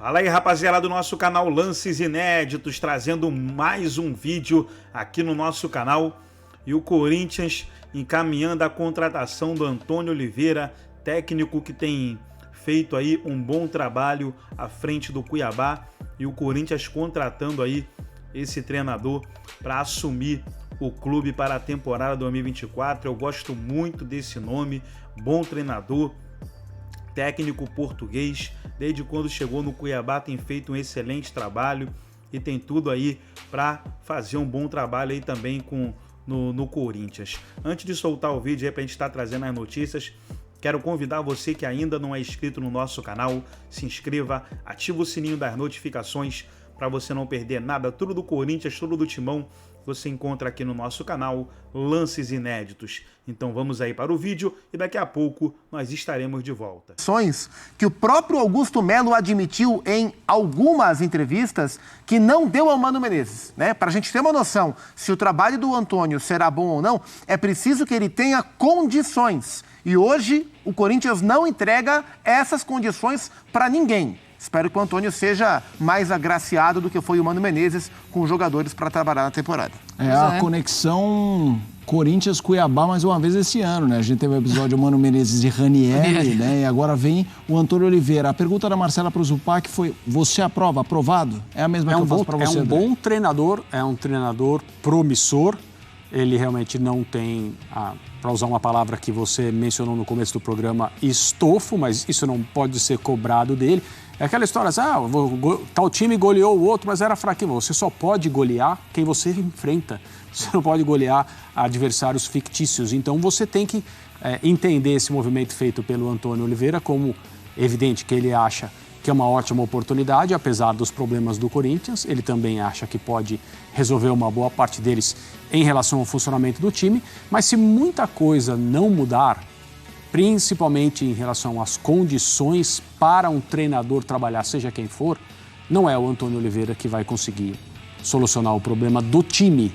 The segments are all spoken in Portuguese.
Fala aí, rapaziada do nosso canal Lances Inéditos, trazendo mais um vídeo aqui no nosso canal. E o Corinthians encaminhando a contratação do Antônio Oliveira, técnico que tem feito aí um bom trabalho à frente do Cuiabá. E o Corinthians contratando aí esse treinador para assumir o clube para a temporada 2024. Eu gosto muito desse nome, bom treinador, técnico português, desde quando chegou no Cuiabá tem feito um excelente trabalho e tem tudo aí para fazer um bom trabalho aí também no Corinthians. Antes de soltar o vídeo aí para a gente estar trazendo as notícias, quero convidar você que ainda não é inscrito no nosso canal, se inscreva, ativa o sininho das notificações para você não perder nada, tudo do Corinthians, tudo do Timão, você encontra aqui no nosso canal Lances Inéditos. Então vamos aí para o vídeo e daqui a pouco nós estaremos de volta. Que o próprio Augusto Melo admitiu em algumas entrevistas que não deu ao Mano Menezes, né? Para a gente ter uma noção se o trabalho do Antônio será bom ou não, é preciso que ele tenha condições. E hoje o Corinthians não entrega essas condições para ninguém. Espero que o Antônio seja mais agraciado do que foi o Mano Menezes com os jogadores para trabalhar na temporada. A conexão Corinthians-Cuiabá mais uma vez esse ano, né? A gente teve o episódio Mano Menezes e Ranieri, né? E agora vem o Antônio Oliveira. A pergunta da Marcela para o Zupac foi: você aprova? Aprovado? É a mesma que eu faço para você, É um bom treinador, é um treinador promissor. Ele realmente não tem, para usar uma palavra que você mencionou no começo do programa, estofo, mas isso não pode ser cobrado dele. É aquela história assim, tal time goleou o outro, mas era fraquinho. Você só pode golear quem você enfrenta. Você não pode golear adversários fictícios. Então você tem que entender esse movimento feito pelo Antônio Oliveira como evidente que ele acha que é uma ótima oportunidade, apesar dos problemas do Corinthians. Ele também acha que pode resolver uma boa parte deles em relação ao funcionamento do time. Mas se muita coisa não mudar, principalmente em relação às condições para um treinador trabalhar, seja quem for, não é o Antônio Oliveira que vai conseguir solucionar o problema do time,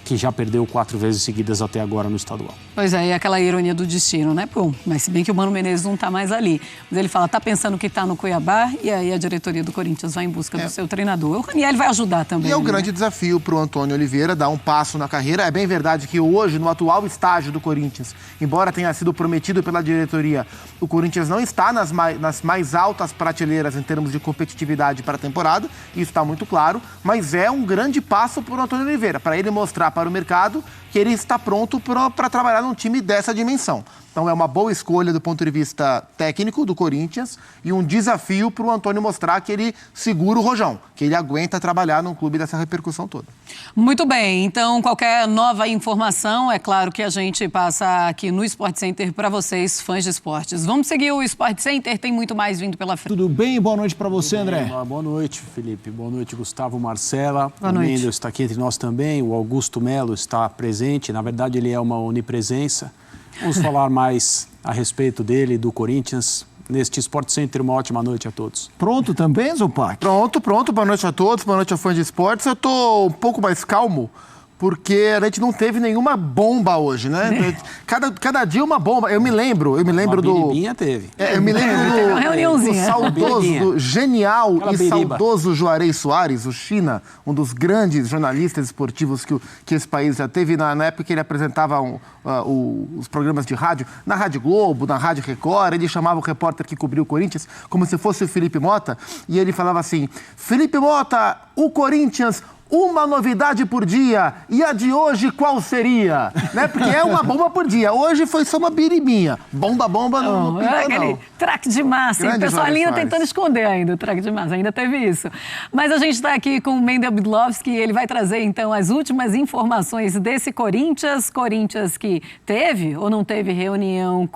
que já perdeu 4 vezes seguidas até agora no estadual. Pois é, e aquela ironia do destino, né? Pô, mas se bem que o Mano Menezes não está mais ali. Mas ele fala, tá pensando que está no Cuiabá, e aí a diretoria do Corinthians vai em busca do seu treinador. O Ranieri vai ajudar também. E é o grande desafio para o Antônio Oliveira dar um passo na carreira. É bem verdade que hoje, no atual estágio do Corinthians, embora tenha sido prometido pela diretoria, o Corinthians não está nas mais altas prateleiras em termos de competitividade para a temporada, isso está muito claro, mas é um grande passo para o Antônio Oliveira, para ele mostrar para o mercado que ele está pronto para trabalhar num time dessa dimensão. Então é uma boa escolha do ponto de vista técnico do Corinthians e um desafio para o Antônio mostrar que ele segura o rojão, que ele aguenta trabalhar num clube dessa repercussão toda. Muito bem, então qualquer nova informação, é claro que a gente passa aqui no Sport Center para vocês, fãs de esportes. Vamos seguir o Sport Center, tem muito mais vindo pela frente. Tudo bem? Boa noite para você, André. Boa noite, Felipe. Boa noite, Gustavo, Marcela. Boa noite. O Mendel está aqui entre nós também, o Augusto Melo está presente, na verdade ele é uma onipresença. Vamos falar mais a respeito dele, do Corinthians, neste Sport Center. Uma ótima noite a todos. Pronto também, Zupac? Pronto. Boa noite a todos, boa noite a fãs de esportes. Eu tô um pouco mais calmo, porque a gente não teve nenhuma bomba hoje, né? Cada dia uma bomba. Eu me lembro do... Biribinha teve. Eu me lembro do saudoso, genial e saudoso Juarez Soares, o China, um dos grandes jornalistas esportivos que esse país já teve, na época que ele apresentava os programas de rádio, na Rádio Globo, na Rádio Record. Ele chamava o repórter que cobriu o Corinthians como se fosse o Felipe Mota, e ele falava assim: Felipe Mota, o Corinthians... uma novidade por dia. E a de hoje qual seria? Né? Porque é uma bomba por dia. Hoje foi só uma biribinha. Bomba não pintou, é aquele traque de massa. O pessoal ainda tentando esconder ainda o traque de massa. Ainda teve isso. Mas a gente está aqui com o Mendel Bidlovski. Ele vai trazer, então, as últimas informações desse Corinthians. Corinthians que teve ou não teve reunião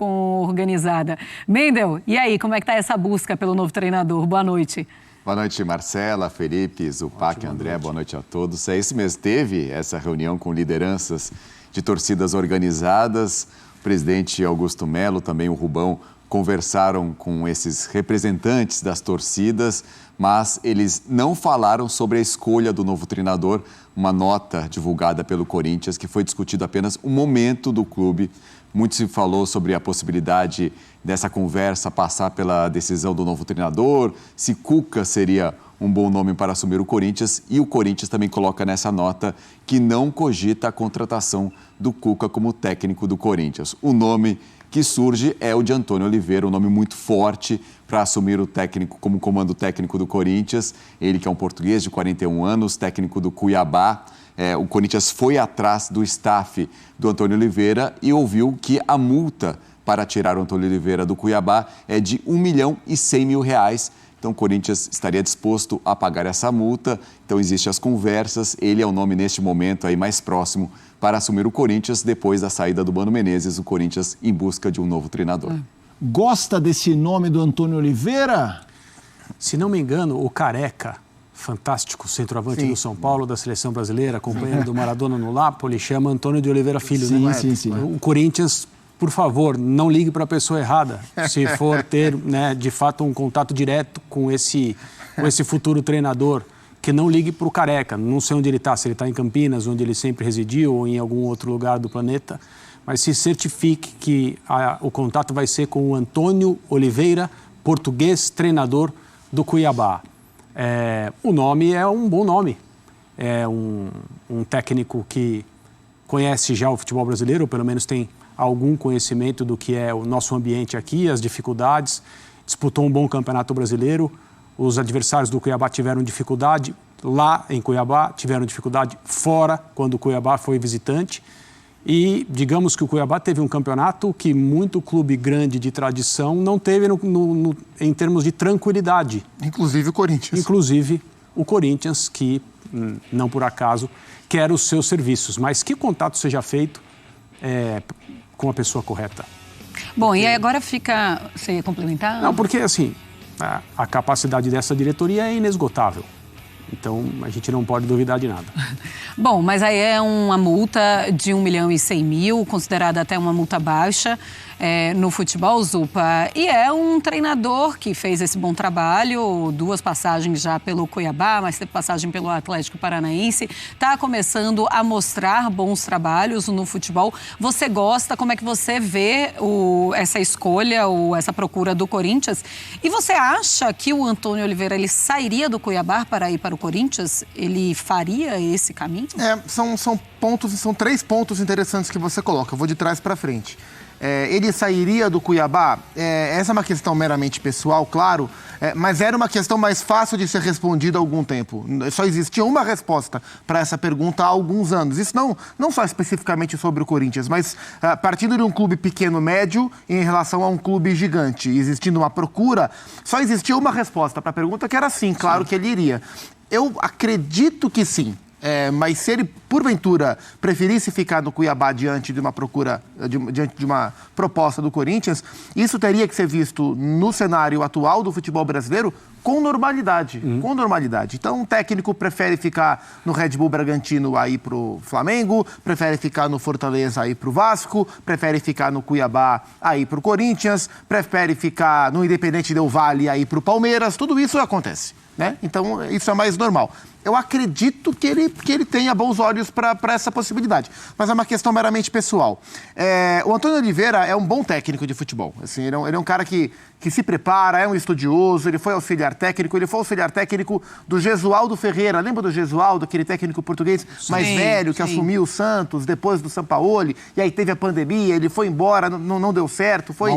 organizada. Mendel, e aí, como é que está essa busca pelo novo treinador? Boa noite. Boa noite, Marcela, Felipe, Zupac, André, boa noite a todos. É isso mesmo, teve essa reunião com lideranças de torcidas organizadas, o presidente Augusto Melo, também o Rubão, conversaram com esses representantes das torcidas, mas eles não falaram sobre a escolha do novo treinador, uma nota divulgada pelo Corinthians, que foi discutido apenas o momento do clube Muito se falou sobre a possibilidade dessa conversa passar pela decisão do novo treinador, se Cuca seria um bom nome para assumir o Corinthians, e o Corinthians também coloca nessa nota que não cogita a contratação do Cuca como técnico do Corinthians. O nome que surge é o de Antônio Oliveira, um nome muito forte para assumir o técnico como comando técnico do Corinthians. Ele que é um português de 41 anos, técnico do Cuiabá. O Corinthians foi atrás do staff do Antônio Oliveira e ouviu que a multa para tirar o Antônio Oliveira do Cuiabá é de R$1.100.000. Então, o Corinthians estaria disposto a pagar essa multa. Então, existem as conversas. Ele é o nome, neste momento, aí mais próximo para assumir o Corinthians depois da saída do Mano Menezes, o Corinthians em busca de um novo treinador. Gosta desse nome do Antônio Oliveira? Se não me engano, o Careca, fantástico centroavante do São Paulo, da seleção brasileira, companheiro do Maradona no Napoli, chama Antônio de Oliveira Filho. Sim, né? sim. O Corinthians, por favor, não ligue para a pessoa errada. Se for ter, né, de fato, um contato direto com esse futuro treinador, que não ligue para o Careca. Não sei onde ele está, se ele está em Campinas, onde ele sempre residiu, ou em algum outro lugar do planeta, mas se certifique que o contato vai ser com o Antônio Oliveira, português, treinador do Cuiabá. O nome é um bom nome. É um técnico que conhece já o futebol brasileiro, ou pelo menos tem algum conhecimento do que é o nosso ambiente aqui, as dificuldades. Disputou um bom campeonato brasileiro. Os adversários do Cuiabá tiveram dificuldade lá em Cuiabá, tiveram dificuldade fora, quando o Cuiabá foi visitante. E digamos que o Cuiabá teve um campeonato que muito clube grande de tradição não teve em termos de tranquilidade. Inclusive o Corinthians. Inclusive o Corinthians, que não por acaso quer os seus serviços, mas que o contato seja feito com a pessoa correta. Bom, e agora fica... Você ia complementar? Não, porque assim, a capacidade dessa diretoria é inesgotável. Então, a gente não pode duvidar de nada. Bom, mas aí é uma multa de R$1.100.000, considerada até uma multa baixa no futebol, Zupa. E é um treinador que fez esse bom trabalho, 2 passagens já pelo Cuiabá, mas teve passagem pelo Atlético Paranaense. Está começando a mostrar bons trabalhos no futebol. Você gosta? Como é que você vê essa escolha ou essa procura do Corinthians? E você acha que o Antônio Oliveira ele sairia do Cuiabá para ir para o Corinthians? Ele faria esse caminho? São 3 pontos interessantes que você coloca. Eu vou de trás para frente. Ele sairia do Cuiabá? Essa é uma questão meramente pessoal, claro, mas era uma questão mais fácil de ser respondida há algum tempo. Só existia uma resposta para essa pergunta há alguns anos. Isso não só especificamente sobre o Corinthians, mas partindo de um clube pequeno-médio em relação a um clube gigante, existindo uma procura, só existia uma resposta para a pergunta que era sim, claro que ele iria. Eu acredito que sim. Mas se ele, porventura, preferisse ficar no Cuiabá diante de uma procura, diante de uma proposta do Corinthians, isso teria que ser visto no cenário atual do futebol brasileiro com normalidade. Com normalidade. Então, um técnico prefere ficar no Red Bull Bragantino aí pro Flamengo, prefere ficar no Fortaleza aí pro Vasco, prefere ficar no Cuiabá aí pro Corinthians, prefere ficar no Independente Del Valle aí pro Palmeiras. Tudo isso acontece, né? Então, isso é mais normal. Eu acredito que ele tenha bons olhos para essa possibilidade. Mas é uma questão meramente pessoal. O Antônio Oliveira é um bom técnico de futebol. Assim, ele é um cara que se prepara, é um estudioso, ele foi auxiliar técnico do Gesualdo Ferreira. Lembra do Gesualdo, aquele técnico português mais velho, que assumiu o Santos depois do Sampaoli, e aí teve a pandemia, ele foi embora, não deu certo, foi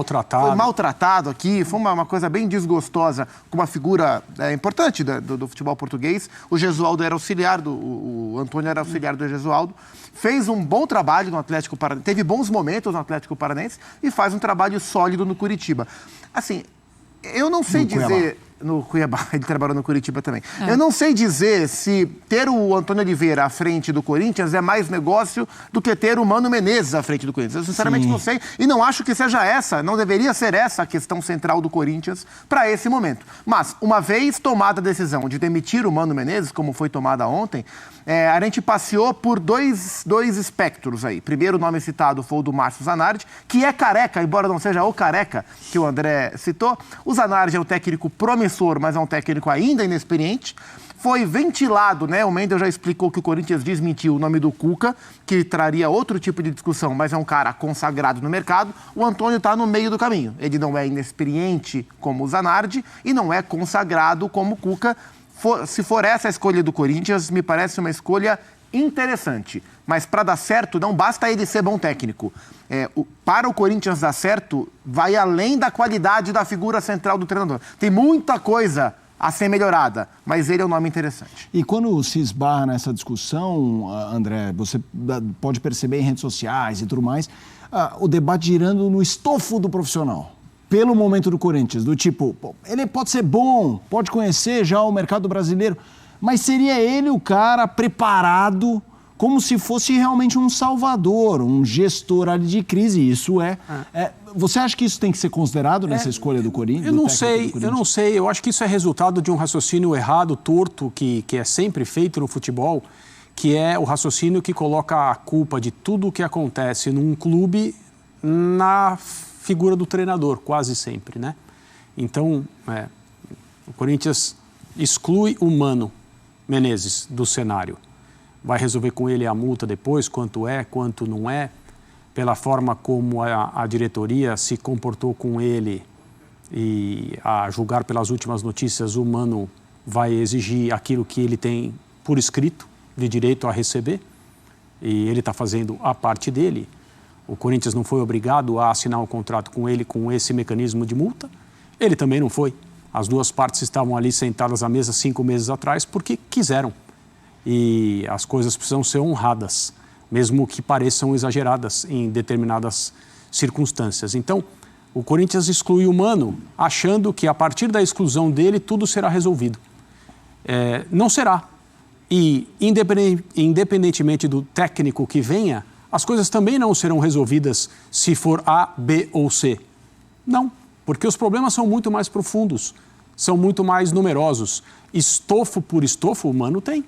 maltratado aqui, foi uma coisa bem desgostosa com uma figura importante do futebol português. O Gesualdo era auxiliar, o Antônio era auxiliar do Gesualdo, fez um bom trabalho no Atlético Paranaense, teve bons momentos no Atlético Paranaense e faz um trabalho sólido no Curitiba. Assim, eu não sei dizer... No Cuiabá, ele trabalhou no Curitiba também. Eu não sei dizer se ter o Antônio Oliveira à frente do Corinthians é mais negócio do que ter o Mano Menezes à frente do Corinthians. Eu sinceramente não sei e não acho que seja não deveria ser essa a questão central do Corinthians para esse momento. Mas, uma vez tomada a decisão de demitir o Mano Menezes, como foi tomada ontem, a gente passeou por dois espectros aí. Primeiro, o nome citado foi o do Márcio Zanardi, que é careca, embora não seja o careca que o André citou. O Zanardi é um técnico promissor, mas é um técnico ainda inexperiente. Foi ventilado, né? O Mendel já explicou que o Corinthians desmentiu o nome do Cuca, que traria outro tipo de discussão, mas é um cara consagrado no mercado. O Antônio está no meio do caminho. Ele não é inexperiente como o Zanardi e não é consagrado como o Cuca. Se for essa a escolha do Corinthians, me parece uma escolha interessante. Mas para dar certo, não basta ele ser bom técnico. Para o Corinthians dar certo, vai além da qualidade da figura central do treinador. Tem muita coisa a ser melhorada, mas ele é um nome interessante. E quando se esbarra nessa discussão, André, você pode perceber em redes sociais e tudo mais, o debate girando no estofo do profissional. Pelo momento do Corinthians, do tipo, ele pode ser bom, pode conhecer já o mercado brasileiro, mas seria ele o cara preparado como se fosse realmente um salvador, um gestor ali de crise. Isso você acha que isso tem que ser considerado nessa escolha do Corinthians? Eu não sei. Eu acho que isso é resultado de um raciocínio errado, torto, que é sempre feito no futebol, que é o raciocínio que coloca a culpa de tudo o que acontece num clube na figura do treinador, quase sempre, né? Então, o Corinthians exclui o Mano Menezes do cenário. Vai resolver com ele a multa depois, quanto não é, pela forma como a diretoria se comportou com ele e, a julgar pelas últimas notícias, o Mano vai exigir aquilo que ele tem por escrito de direito a receber e ele está fazendo a parte dele. O Corinthians não foi obrigado a assinar um contrato com ele com esse mecanismo de multa. Ele também não foi. As duas partes estavam ali sentadas à mesa 5 meses atrás porque quiseram. E as coisas precisam ser honradas, mesmo que pareçam exageradas em determinadas circunstâncias. Então, o Corinthians exclui o Mano, achando que a partir da exclusão dele tudo será resolvido. Não será. E, independentemente do técnico que venha, as coisas também não serão resolvidas se for A, B ou C. Não, porque os problemas são muito mais profundos, são muito mais numerosos. Estofo por estofo, o Mano tem.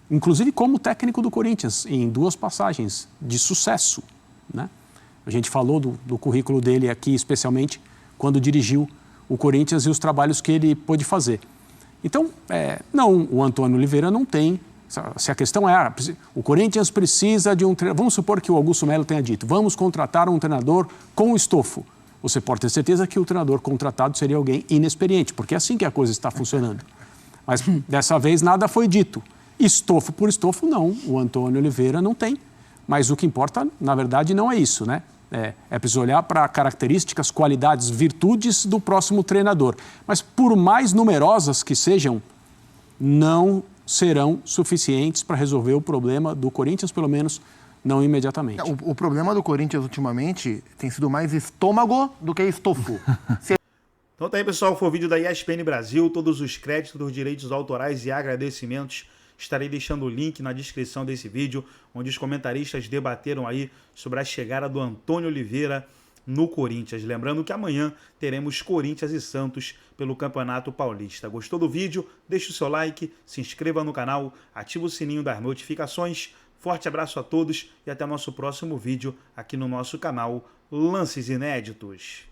Inclusive como técnico do Corinthians, em 2 passagens de sucesso, né? A gente falou do currículo dele aqui, especialmente quando dirigiu o Corinthians e os trabalhos que ele pôde fazer. Então, não, o Antônio Oliveira não tem. Se a questão é, o Corinthians precisa de um treinador, vamos supor que o Augusto Melo tenha dito, vamos contratar um treinador com estofo. Você pode ter certeza que o treinador contratado seria alguém inexperiente, porque é assim que a coisa está funcionando. Mas dessa vez nada foi dito. Estofo por estofo, não. O Antônio Oliveira não tem. Mas o que importa, na verdade, não é isso, né? É preciso olhar para características, qualidades, virtudes do próximo treinador. Mas por mais numerosas que sejam, não serão suficientes para resolver o problema do Corinthians, pelo menos não imediatamente. O problema do Corinthians ultimamente tem sido mais estômago do que estofo. Então tá aí, pessoal, foi o vídeo da ESPN Brasil, todos os créditos dos direitos autorais e agradecimentos. Estarei deixando o link na descrição desse vídeo, onde os comentaristas debateram aí sobre a chegada do Antônio Oliveira no Corinthians. Lembrando que amanhã teremos Corinthians e Santos pelo Campeonato Paulista. Gostou do vídeo? Deixe o seu like, se inscreva no canal, ative o sininho das notificações. Forte abraço a todos e até nosso próximo vídeo aqui no nosso canal Lances Inéditos.